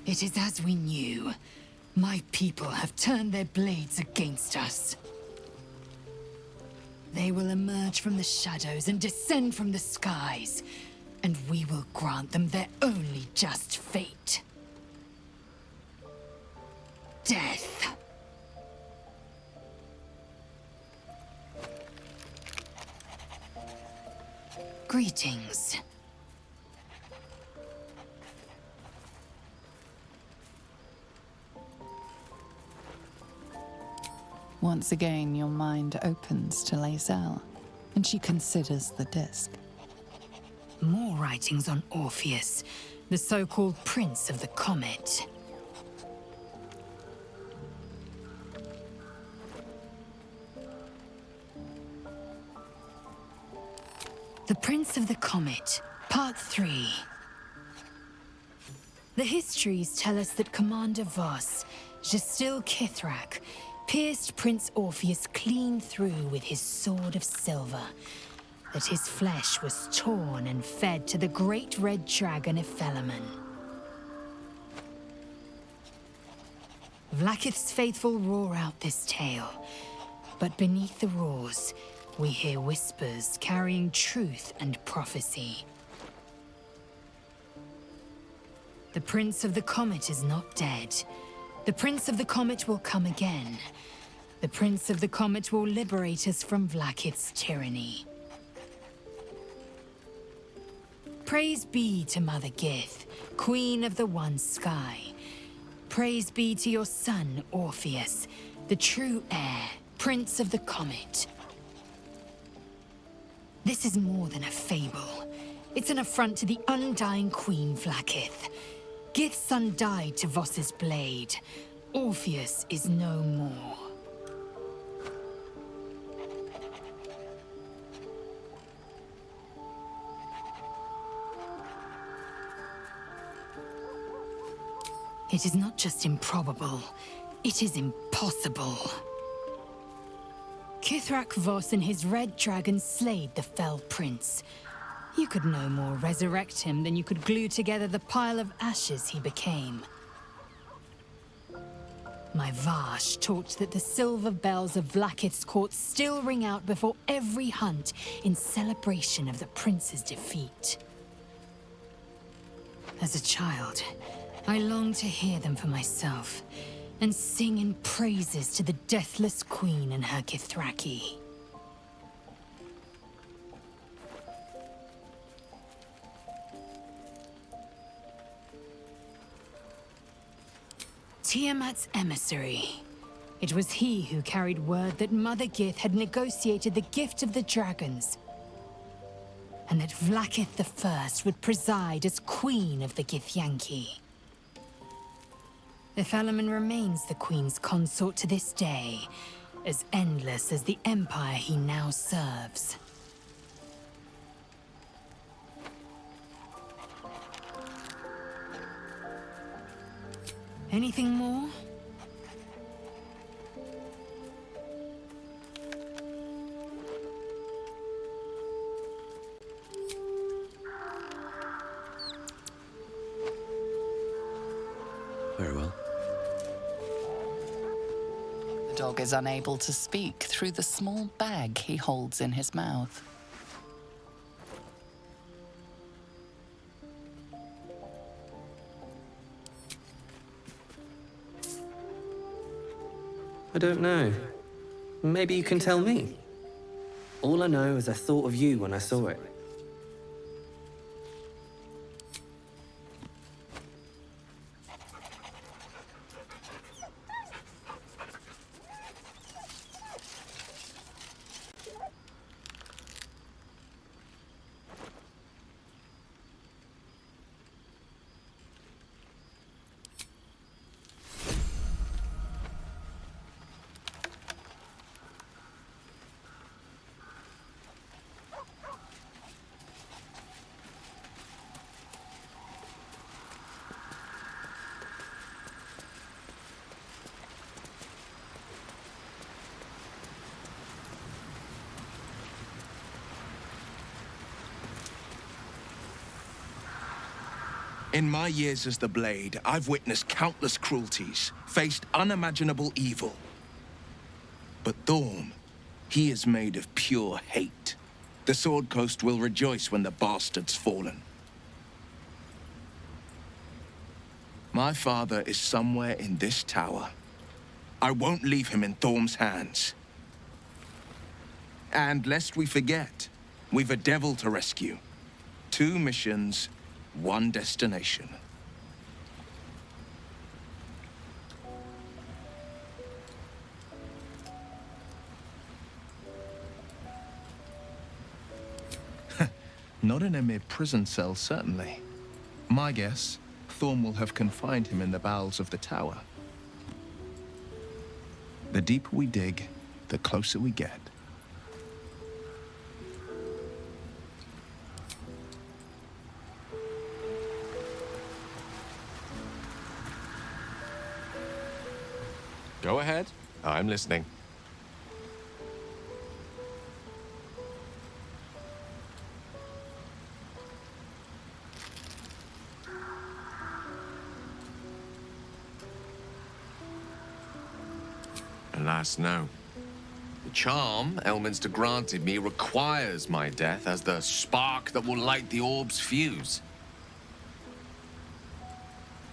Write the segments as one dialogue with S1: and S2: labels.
S1: It is as we knew. My people have turned their blades against us. They will emerge from the shadows and descend from the skies, and we will grant them their only just fate. Death. Greetings.
S2: Once again, your mind opens to Lae'zel, and she considers the disc.
S1: More writings on Orpheus, the so-called Prince of the Comet. The Prince of the Comet, Part 3. The histories tell us that Commander Voss, Gestil Kithrak, pierced Prince Orpheus clean through with his sword of silver, that his flesh was torn and fed to the great red dragon Ephelemon. Vlaakith's faithful roar out this tale, but beneath the roars, we hear whispers carrying truth and prophecy. The Prince of the Comet is not dead. The Prince of the Comet will come again. The Prince of the Comet will liberate us from Vlaakith's tyranny. Praise be to Mother Gith, Queen of the One Sky. Praise be to your son, Orpheus, the true heir, Prince of the Comet. This is more than a fable. It's an affront to the undying Queen Vlaakith. Gith's son died to Voss's blade. Orpheus is no more. It is not just improbable, it is impossible. Kithrak Voss and his red dragon slayed the fell prince. You could no more resurrect him than you could glue together the pile of ashes he became. My Vash taught that the silver bells of Vlaakith's court still ring out before every hunt in celebration of the prince's defeat. As a child, I longed to hear them for myself, and sing in praises to the deathless queen and her Kithraki. Tiamat's emissary. It was he who carried word that Mother Gith had negotiated the gift of the dragons, and that Vlaakith I would preside as Queen of the Githyanki. Ephelemon remains the Queen's consort to this day, as endless as the empire he now serves. Anything more?
S3: Very well.
S2: The dog is unable to speak through the small bag he holds in his mouth.
S3: I don't know. Maybe you can tell me. All I know is I thought of you when I saw it.
S4: In my years as the Blade, I've witnessed countless cruelties, faced unimaginable evil. But Thorm, he is made of pure hate. The Sword Coast will rejoice when the bastard's fallen. My father is somewhere in this tower. I won't leave him in Thorm's hands. And lest we forget, we've a devil to rescue. 2 missions, 1 destination. Not in a mere prison cell, certainly. My guess, Thorm will have confined him in the bowels of the tower. The deeper we dig, the closer we get.
S5: Go ahead. I'm listening. Alas, no. The charm Elminster granted me requires my death as the spark that will light the orb's fuse.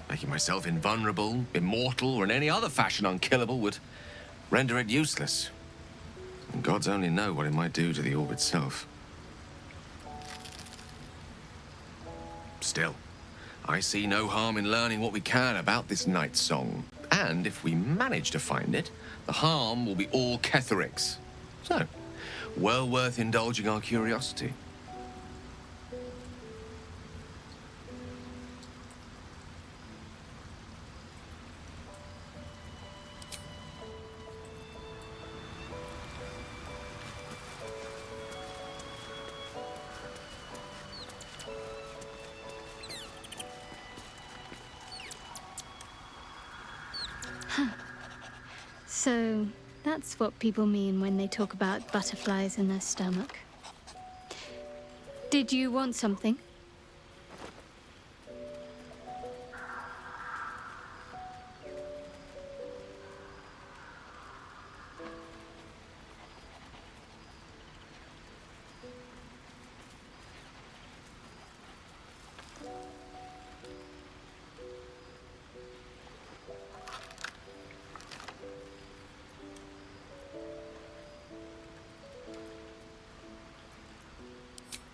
S5: Making myself invulnerable, immortal, or in any other fashion unkillable would render it useless. And gods only know what it might do to the orb itself. Still, I see no harm in learning what we can about this night song. And if we manage to find it, the harm will be all Ketheric's. So, well worth indulging our curiosity.
S6: So, that's what people mean when they talk about butterflies in their stomach. Did you want something?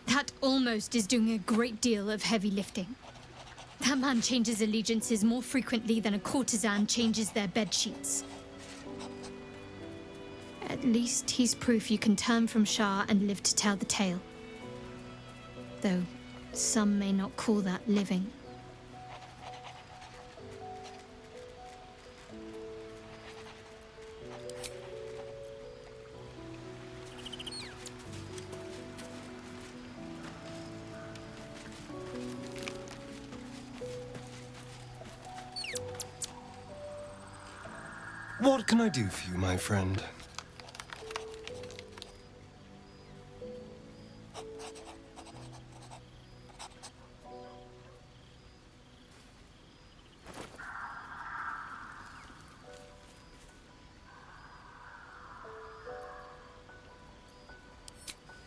S6: That almost is doing a great deal of heavy lifting. That man changes allegiances more frequently than a courtesan changes their bed sheets. At least he's proof you can turn from Shah and live to tell the tale. Though some may not call that living.
S7: What can I do for you, my friend?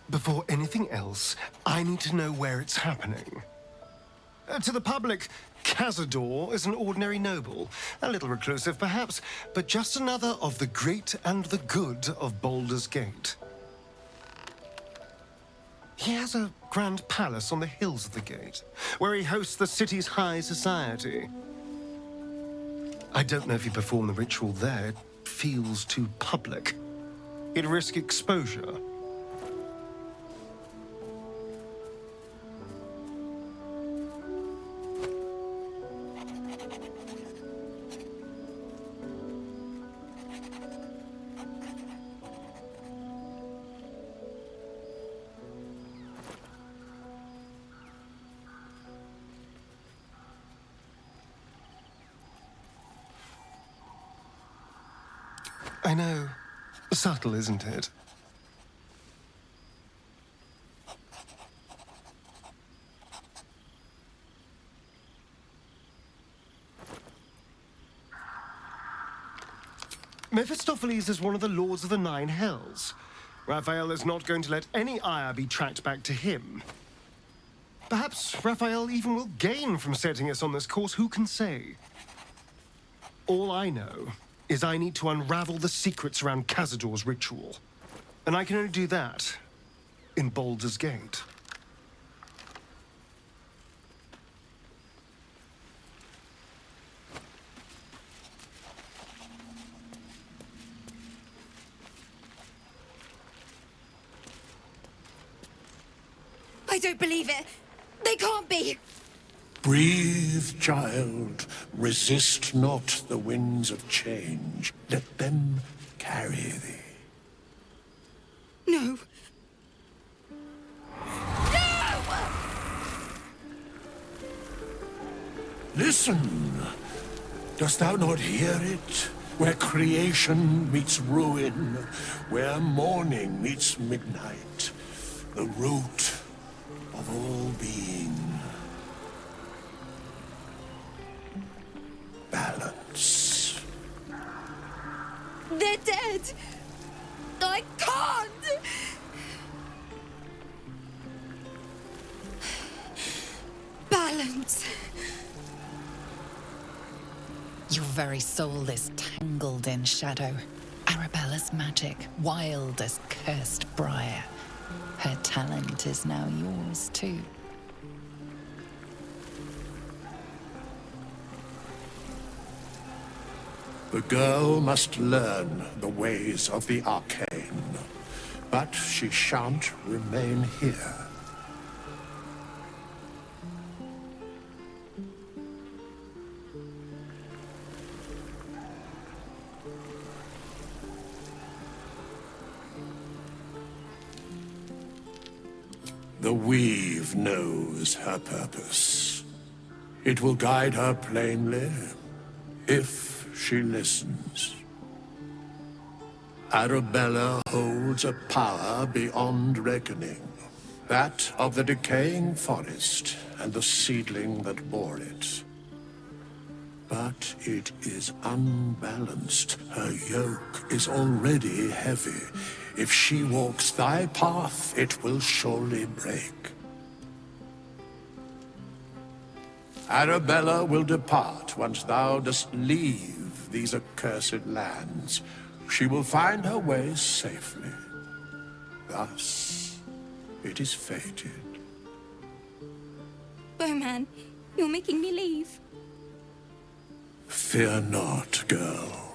S7: Before anything else, I need to know where it's happening. To the public, Cazador is an ordinary noble, a little reclusive perhaps, but just another of the great and the good of Baldur's Gate. He has a grand palace on the hills of the gate, where he hosts the city's high society. I don't know if you perform the ritual there. It feels too public. He'd risk exposure. I know. Subtle, isn't it? Mephistopheles is one of the lords of the Nine Hells. Raphael is not going to let any ire be tracked back to him. Perhaps Raphael even will gain from setting us on this course, who can say? All I know is I need to unravel the secrets around Cazador's ritual. And I can only do that in Baldur's Gate.
S8: I don't believe it. They can't be.
S9: Breathe, child. Resist not the winds of change. Let them carry thee.
S8: No.
S9: Listen. Dost thou not hear it? Where creation meets ruin, where morning meets midnight, the root of all being. Balance.
S8: They're dead. I can't. Balance.
S2: Your very soul is tangled in shadow. Arabella's magic, wild as cursed briar. Her talent is now yours, too.
S9: The girl must learn the ways of the arcane, but she shan't remain here. The weave knows her purpose. It will guide her plainly, if she listens. Arabella holds a power beyond reckoning, that of the decaying forest and the seedling that bore it. But it is unbalanced. Her yoke is already heavy. If she walks thy path, it will surely break. Arabella will depart once thou dost leave these accursed lands. She will find her way safely. Thus, it is fated.
S8: Bowman, you're making me leave.
S9: Fear not, girl.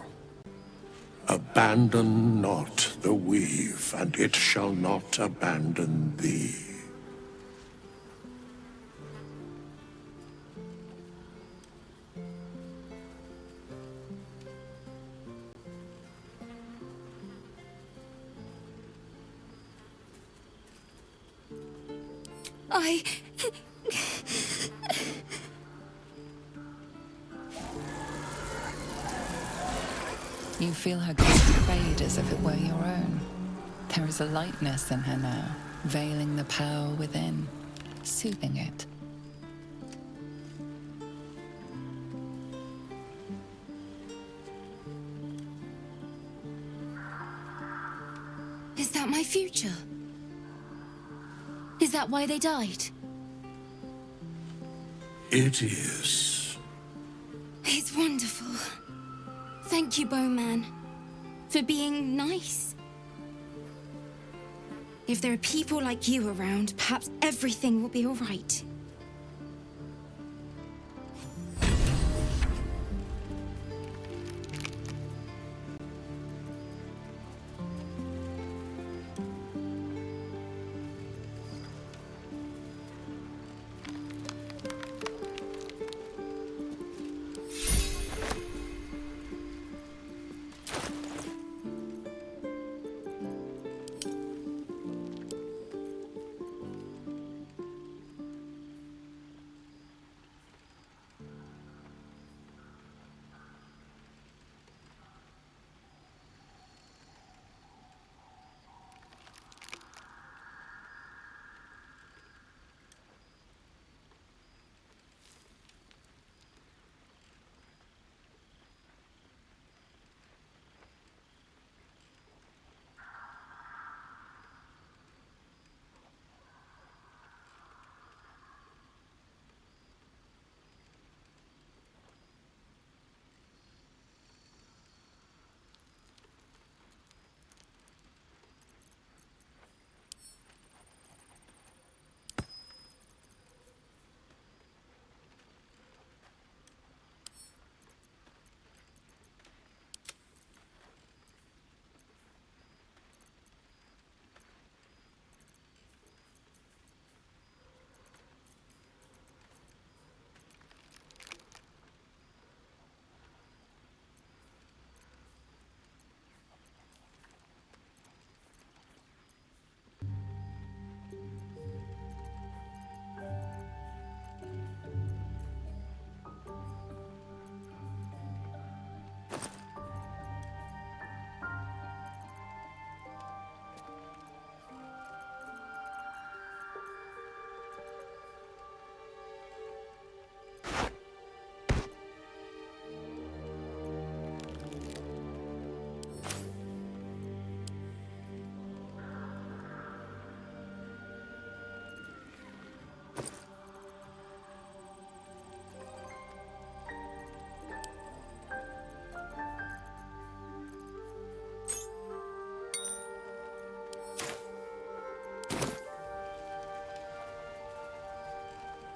S9: Abandon not the weave, and it shall not abandon thee.
S2: You feel her grief fade as if it were your own. There is a lightness in her now, veiling the power within, soothing it.
S8: Is that my future? Is that why they died?
S9: It is.
S8: It's wonderful. Thank you, Bowman, for being nice. If there are people like you around, perhaps everything will be all right.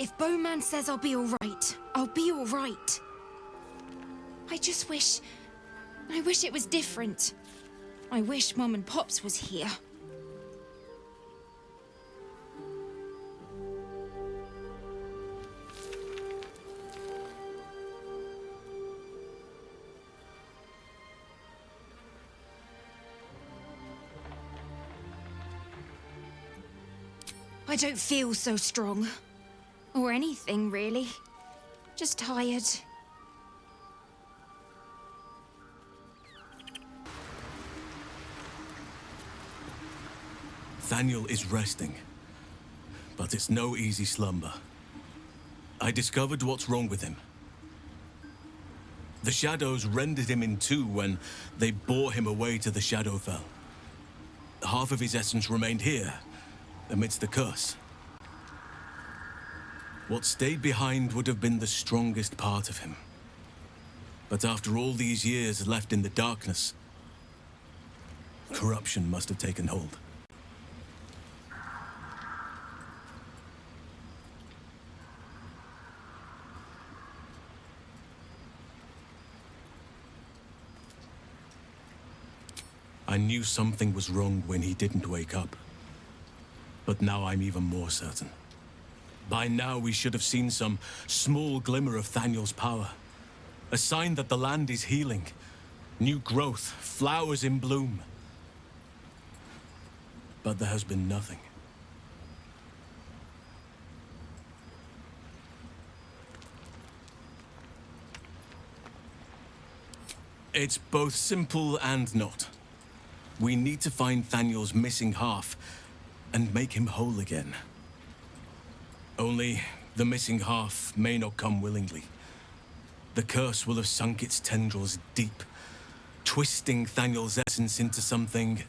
S8: If Bowman says I'll be alright, I'll be alright. I just wish... I wish it was different. I wish Mum and Pops was here. I don't feel so strong. Or anything, really. Just tired.
S10: Thaniel is resting, but it's no easy slumber. I discovered what's wrong with him. The shadows rendered him in two when they bore him away to the Shadowfell. Half of his essence remained here, amidst the curse. What stayed behind would have been the strongest part of him. But after all these years left in the darkness, corruption must have taken hold. I knew something was wrong when he didn't wake up. But now I'm even more certain. By now we should have seen some small glimmer of Thaniel's power. A sign that the land is healing. New growth, flowers in bloom. But there has been nothing. It's both simple and not. We need to find Thaniel's missing half and make him whole again. Only the missing half may not come willingly. The curse will have sunk its tendrils deep, twisting Thaniel's essence into something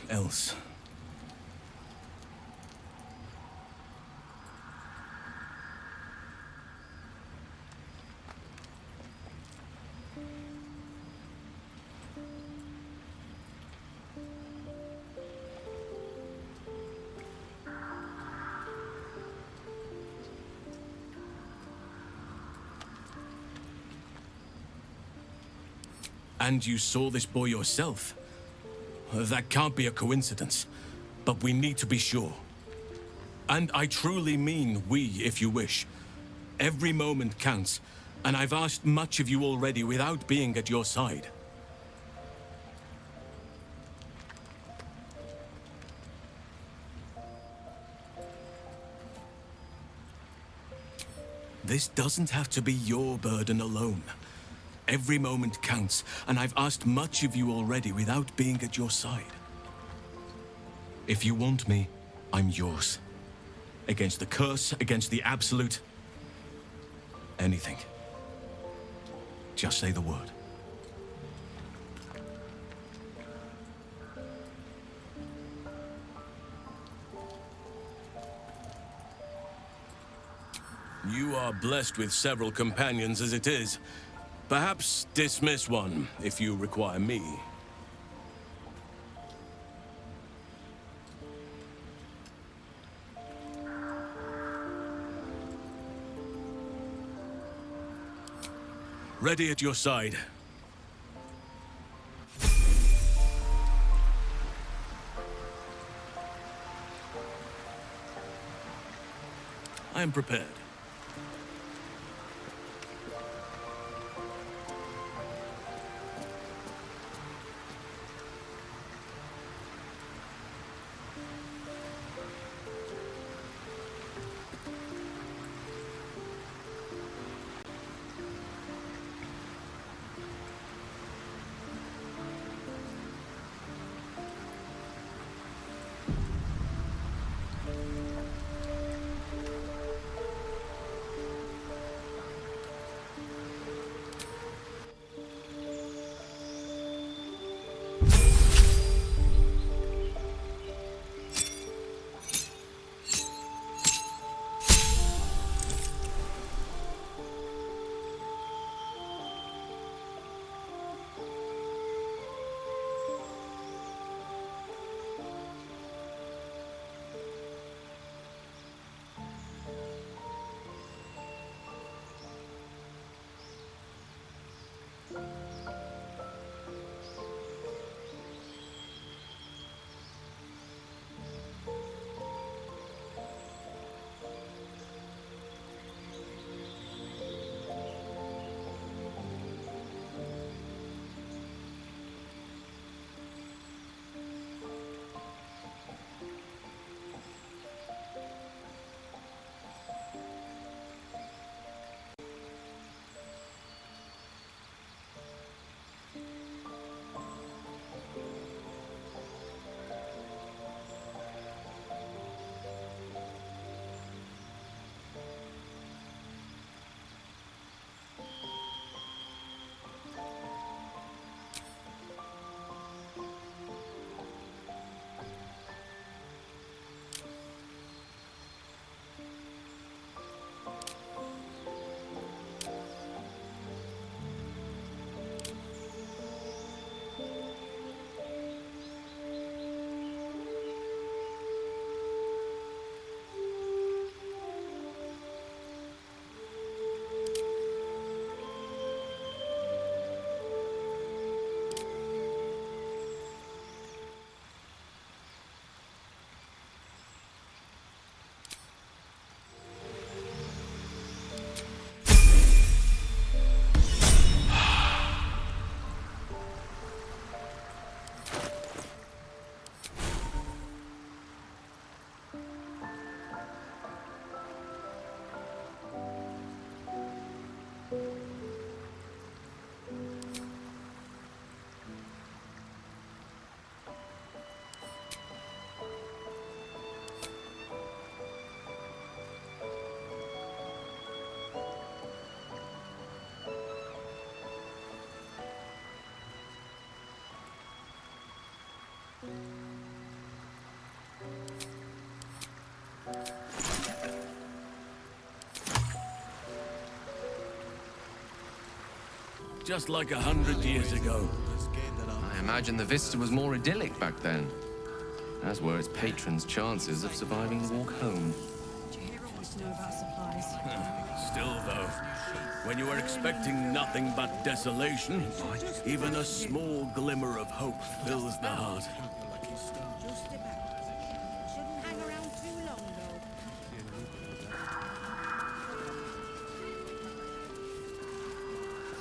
S10: else. And you saw this boy yourself? That can't be a coincidence, but we need to be sure. And I truly mean we, if you wish. Every moment counts, and I've asked much of you already without being at your side. This doesn't have to be your burden alone. Every moment counts, and I've asked much of you already without being at your side. If you want me, I'm yours. Against the curse, against the absolute... anything. Just say the word. You are blessed with several companions as it is. Perhaps dismiss one, if you require me. Ready at your side. I am prepared. Just like 100 years ago.
S5: I imagine the vista was more idyllic back then, as were its patrons' chances of surviving the walk home.
S10: Still, though, when you are expecting nothing but desolation, even a small glimmer of hope fills the heart.
S11: Shouldn't hang around too long, though.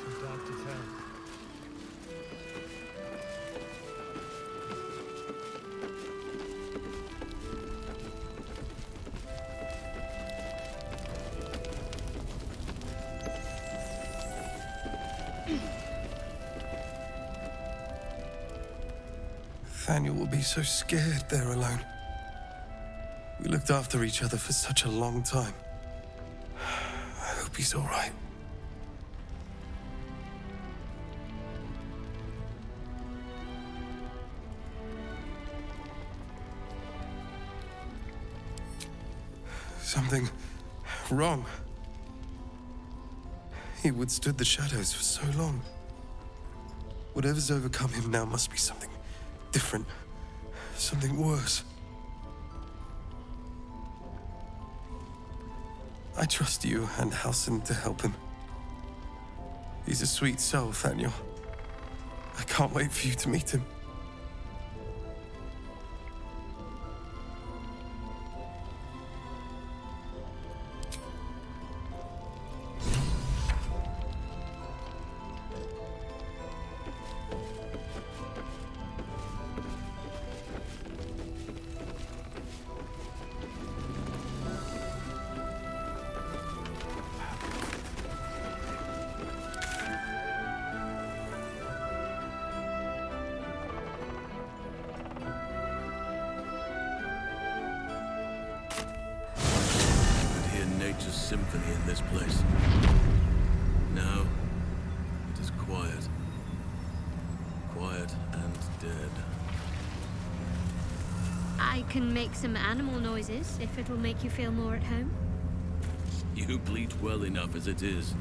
S12: Too dark to tell.
S13: Thaniel will be so scared there alone. We looked after each other for such a long time. I hope he's all right. Something wrong. He withstood the shadows for so long. Whatever's overcome him now must be something different. Something worse. I trust you and Halsin to help him. He's a sweet soul, Thaniel. I can't wait for you to meet him.
S10: Symphony in this place. Now, it is quiet. Quiet and dead.
S6: I can make some animal noises if it will make you feel more at home.
S10: You bleat well enough as it is.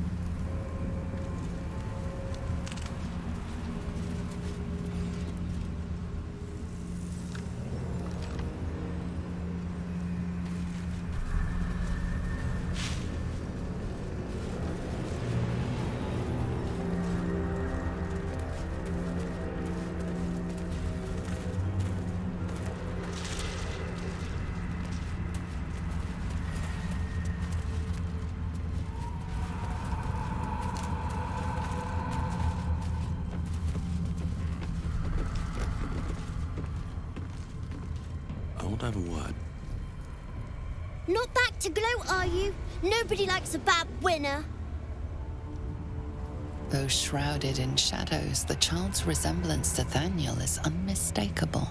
S14: Have a word.
S15: Not back to gloat, are you? Nobody likes a bad winner.
S2: Though shrouded in shadows, the child's resemblance to Thaniel is unmistakable.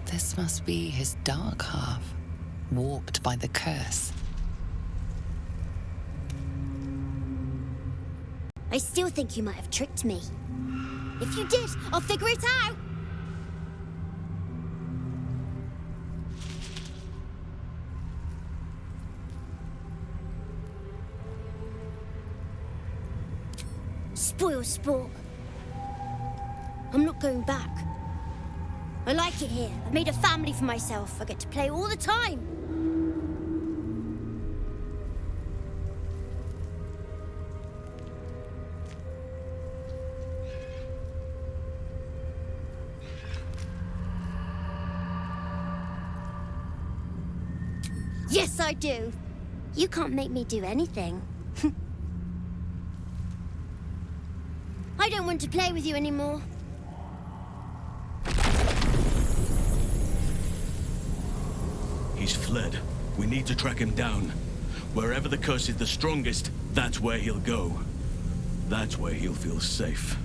S2: This must be his dark half, warped by the curse.
S15: I still think you might have tricked me. If you did, I'll figure it out. Spoil sport. I'm not going back. I like it here. I've made a family for myself. I get to play all the time. Yes, I do. You can't make me do anything. I don't want to play with you anymore.
S10: He's fled. We need to track him down. Wherever the curse is the strongest, that's where he'll go. That's where he'll feel safe.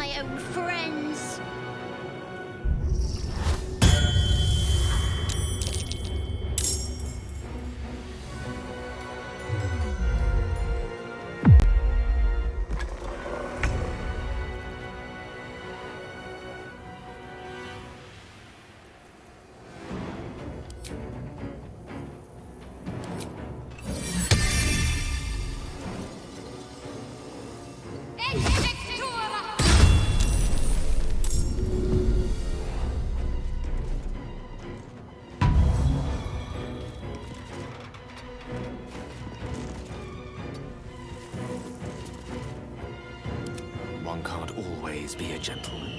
S15: my own friends.
S3: One can't always be a gentleman.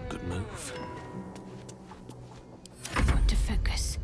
S3: Good move.
S1: Got to focus.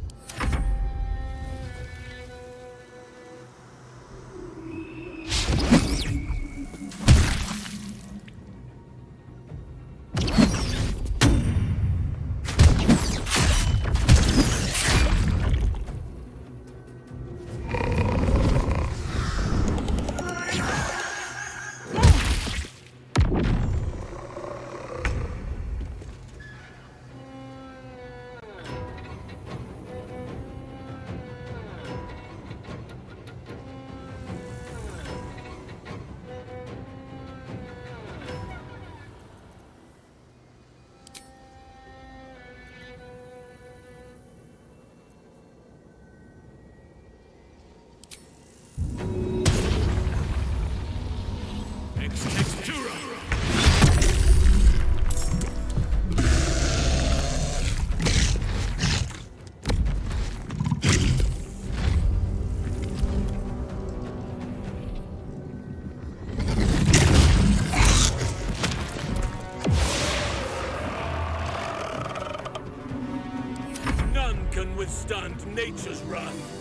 S10: None can withstand nature's wrath.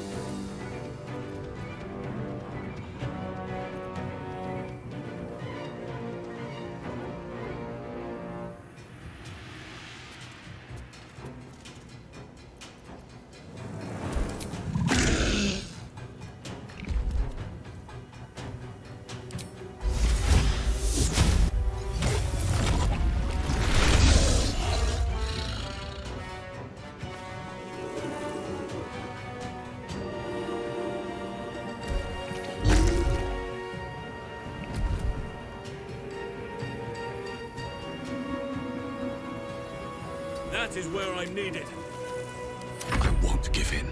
S10: That is where I'm needed.
S4: I won't give in.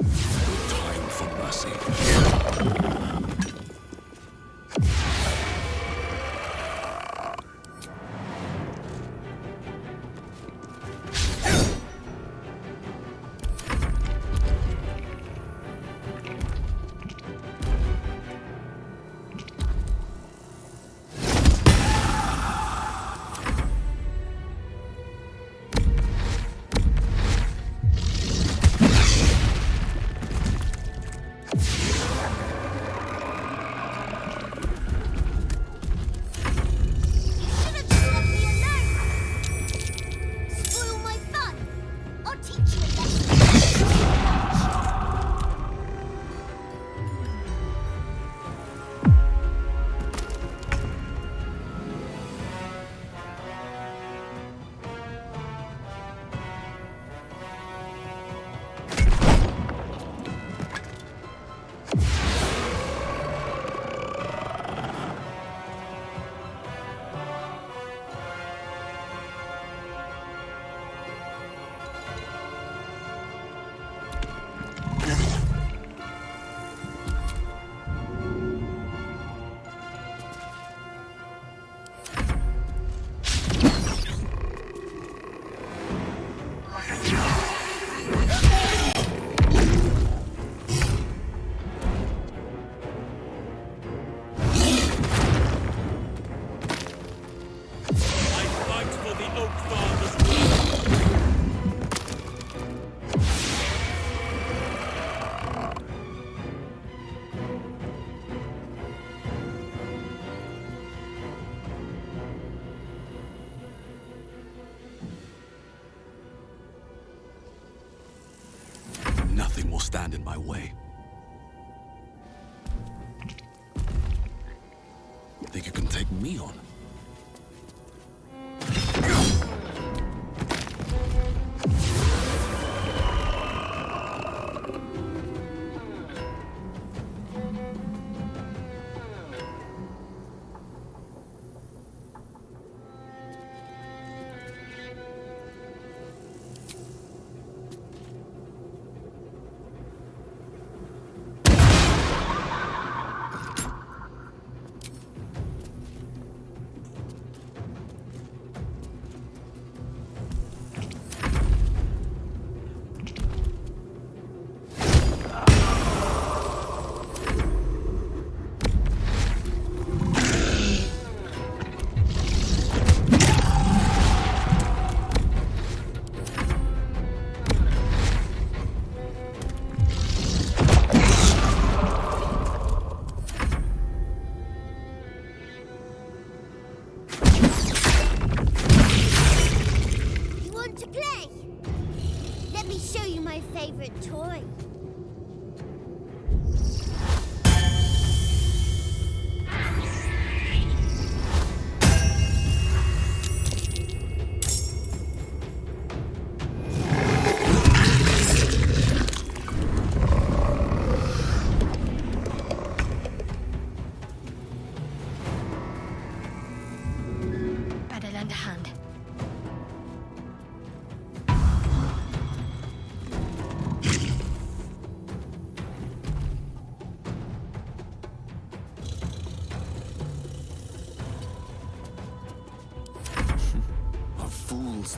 S4: No time for mercy.
S10: Oak Father's will.
S12: Nothing will stand in my way. Think you can take me on?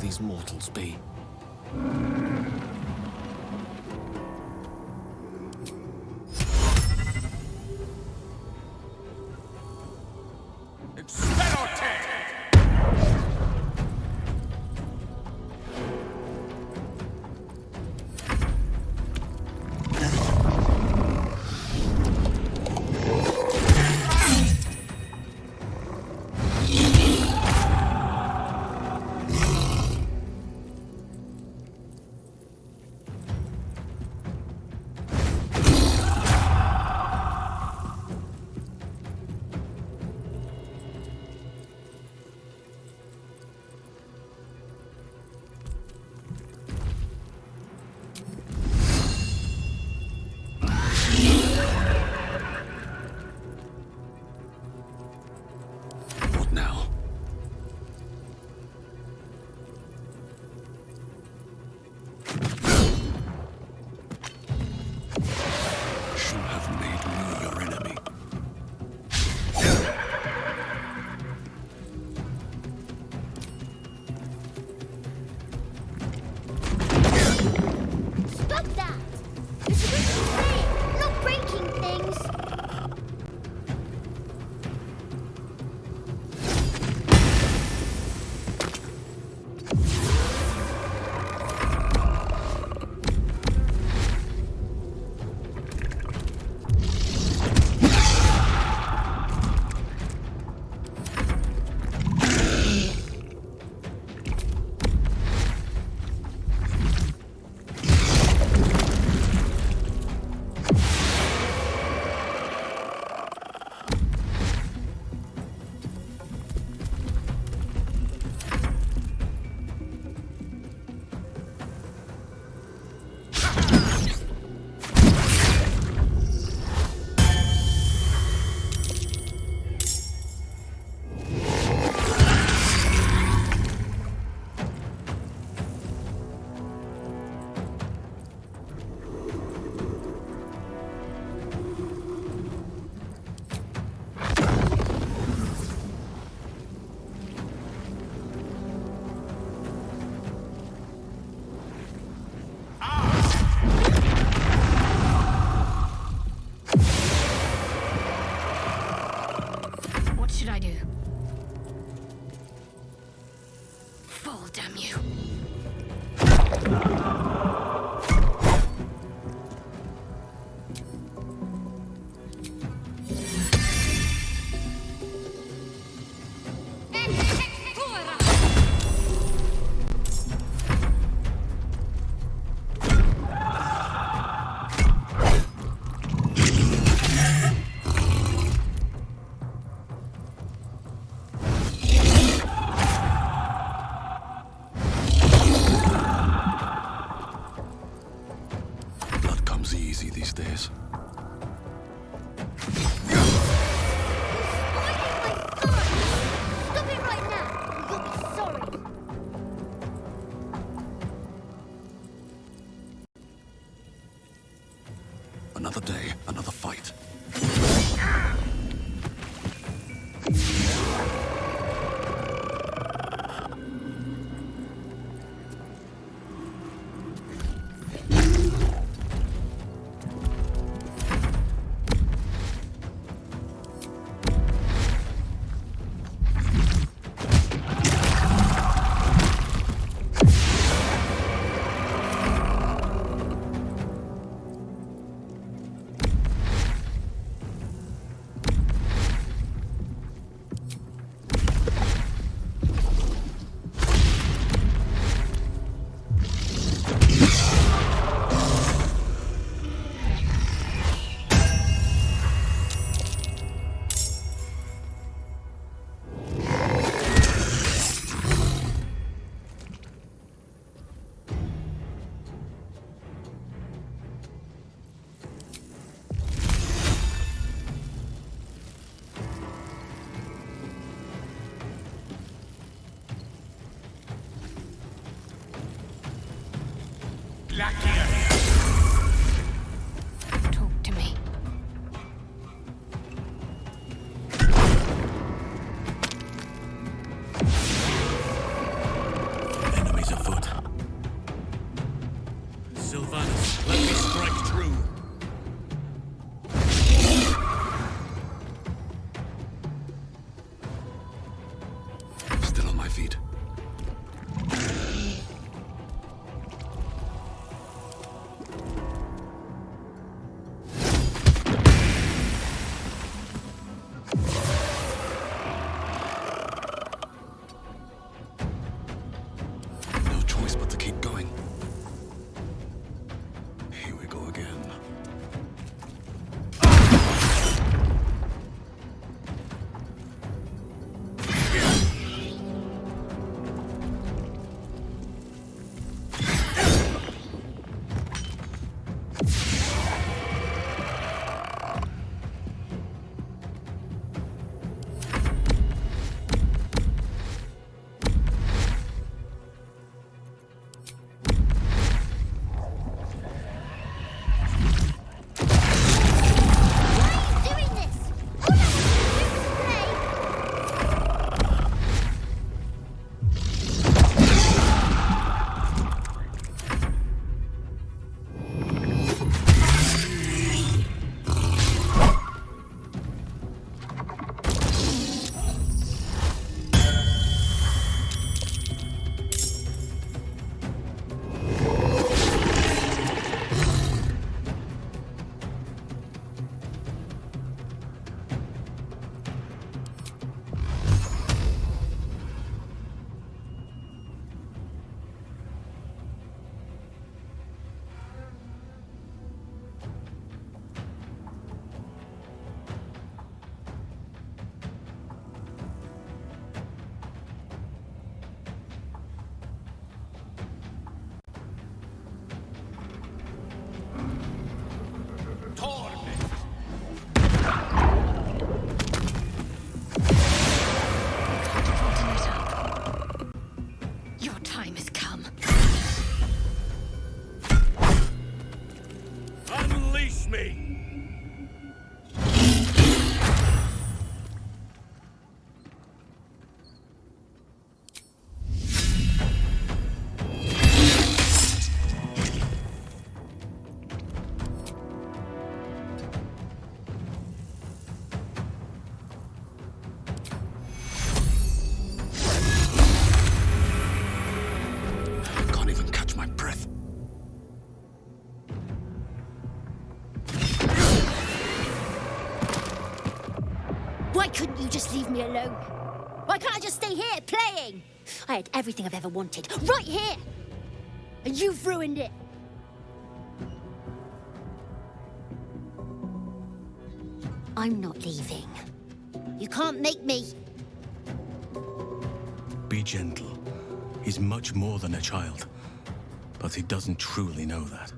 S12: These mortals be.
S1: damn you.
S12: Easy these days.
S15: Stop it right now, or you'll be sorry.
S12: Another day, another fight.
S1: Talk to me.
S10: Enemies afoot. Sylvanus, let me strike true.
S12: Still on my feet.
S15: just leave me alone? Why can't I just stay here, playing? I had everything I've ever wanted, right here! And you've ruined it! I'm not leaving. You can't make me.
S10: Be gentle. He's much more than a child. But he doesn't truly know that.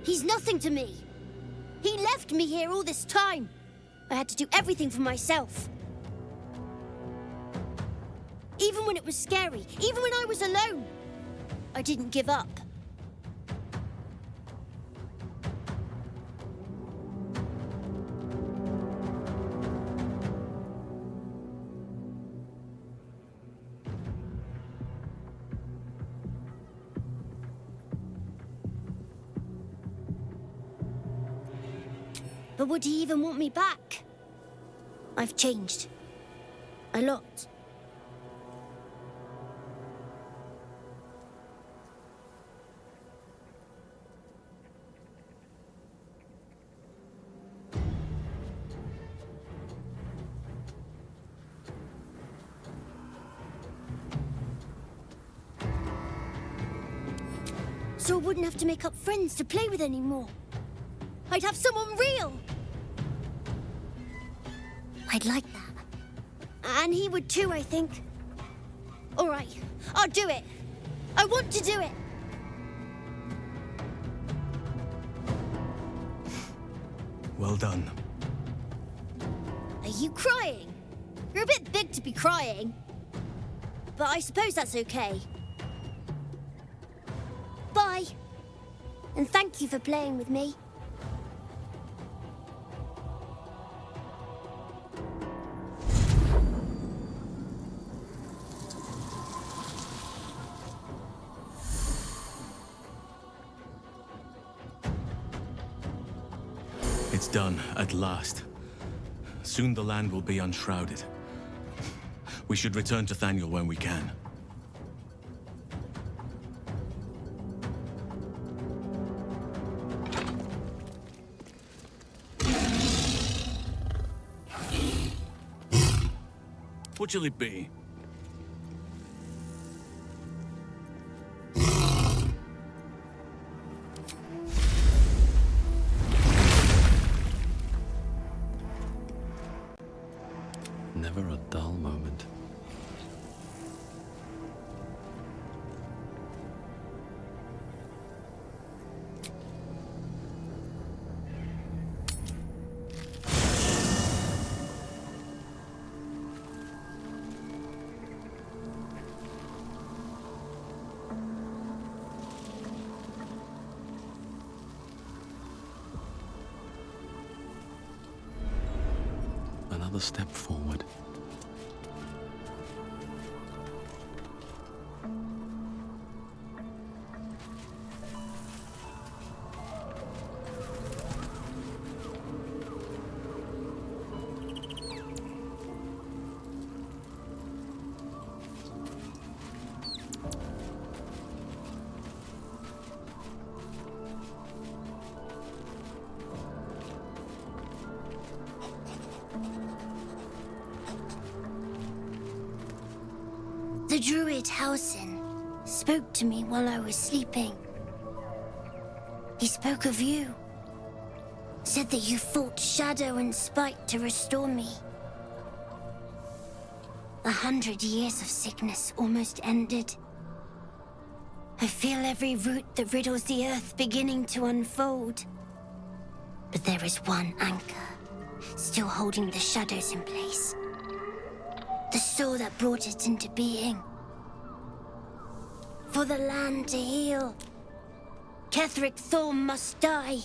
S15: He's nothing to me. He left me here all this time. I had to do everything for myself. Even when it was scary, even when I was alone, I didn't give up. But would he even want me back? I've changed. A lot. So I wouldn't have to make up friends to play with anymore. I'd have someone real. I'd like that. And he would too, I think. All right, I'll do it. I want to do it.
S10: Well done.
S15: Are you crying? You're a bit big to be crying. But I suppose that's okay. Bye. And thank you for playing with me.
S10: It's done, at last. Soon the land will be unshrouded. We should return to Thaniel when we can. What shall it be?
S12: Never a dull moment. Another step forward.
S15: The druid Halsin spoke to me while I was sleeping. He spoke of you. Said that you fought shadow and spite to restore me. 100 years of sickness almost ended. I feel every root that riddles the earth beginning to unfold. But there is one anchor, still holding the shadows in place. The soul that brought it into being. for the land to heal. Ketheric Thorm must die.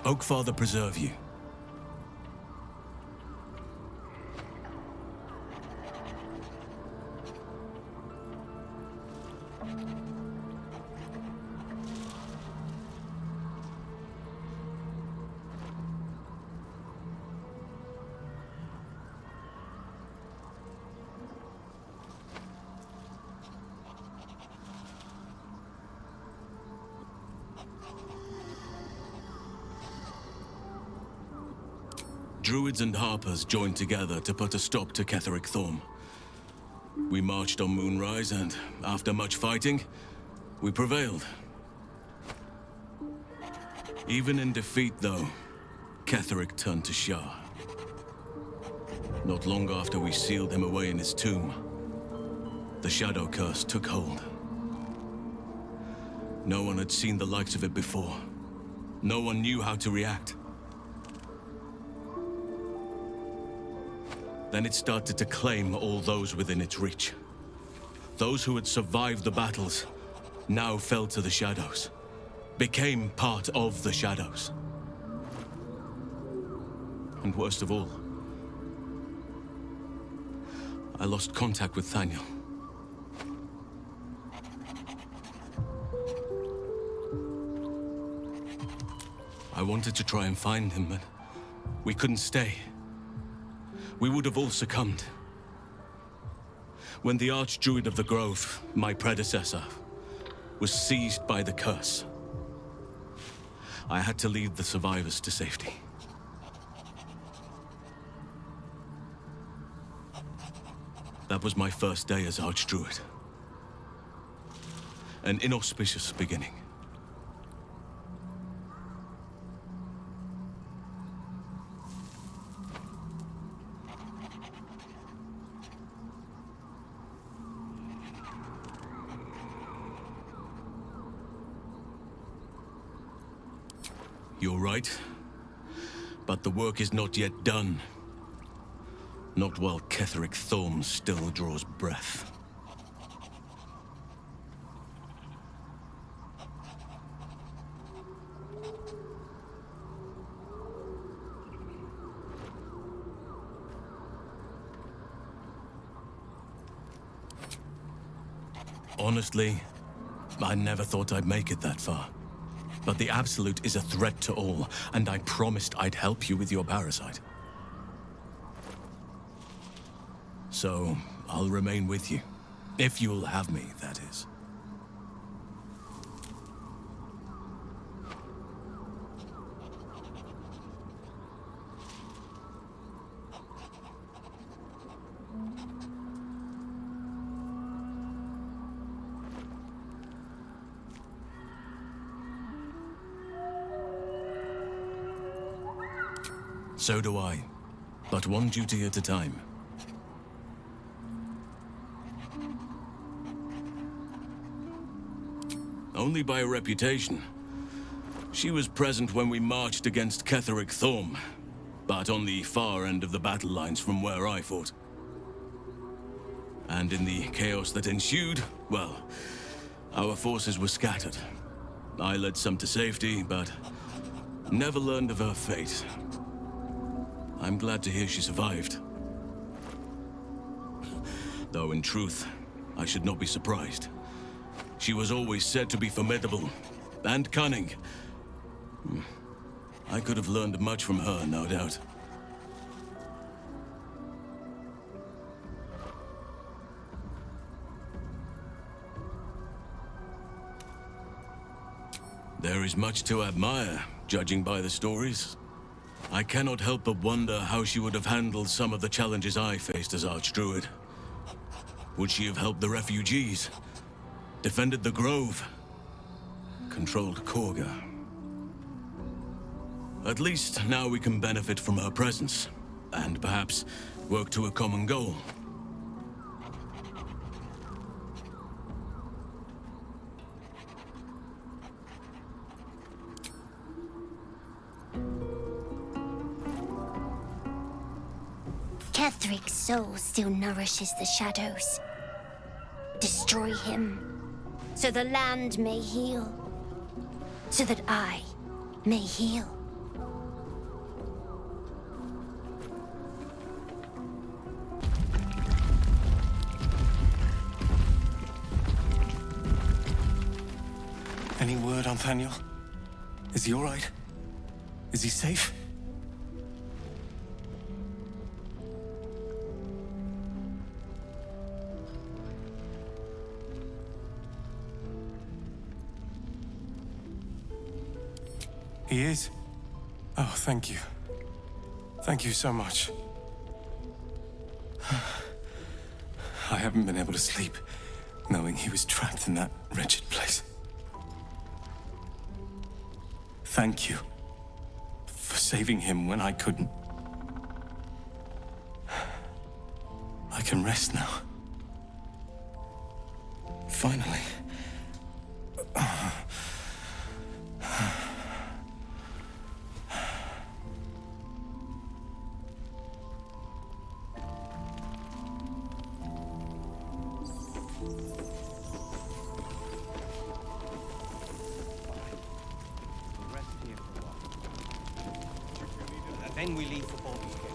S10: Oakfather preserve you. Druids and Harpers joined together to put a stop to Ketheric Thorm. We marched on Moonrise, and after much fighting, we prevailed. Even in defeat, though, Ketheric turned to Shah. Not long after we sealed him away in his tomb, the Shadow Curse took hold. No one had seen the likes of it before. No one knew how to react. Then it started to claim all those within its reach. Those who had survived the battles now fell to the shadows, became part of the shadows. And worst of all, I lost contact with Thaniel. I wanted to try and find him, but we couldn't stay. We would have all succumbed. When the Archdruid of the Grove, my predecessor, was seized by the curse, I had to lead the survivors to safety. That was my first day as Archdruid. An inauspicious beginning. You're right, but the work is not yet done. Not while Ketheric Thorm still draws breath. Honestly, I never thought I'd make it that far. But the Absolute is a threat to all, and I promised I'd help you with your parasite. So, I'll remain with you. If you'll have me, that is. So do I, but one duty at a time. Only by reputation. She was present when we marched against Ketheric Thorm, but on the far end of the battle lines from where I fought. And in the chaos that ensued, well, our forces were scattered. I led some to safety, but never learned of her fate. I'm glad to hear she survived. Though in truth, I should not be surprised. She was always said to be formidable and cunning. I could have learned much from her, no doubt. There is much to admire, judging by the stories. I cannot help but wonder how she would have handled some of the challenges I faced as Archdruid. Would she have helped the refugees? Defended the Grove? Controlled Cullagh? At least now we can benefit from her presence, and perhaps work to a common goal.
S15: Kethric's soul still nourishes the shadows. Destroy him, so the land may heal. So that I may heal.
S7: Any word on Thaniel? Is he all right? Is he safe? He is? Oh, thank you. Thank you so much. I haven't been able to sleep, knowing he was trapped in that wretched place. Thank you for saving him when I couldn't. I can rest now. Finally.
S14: Then we leave for Baldur's Gate.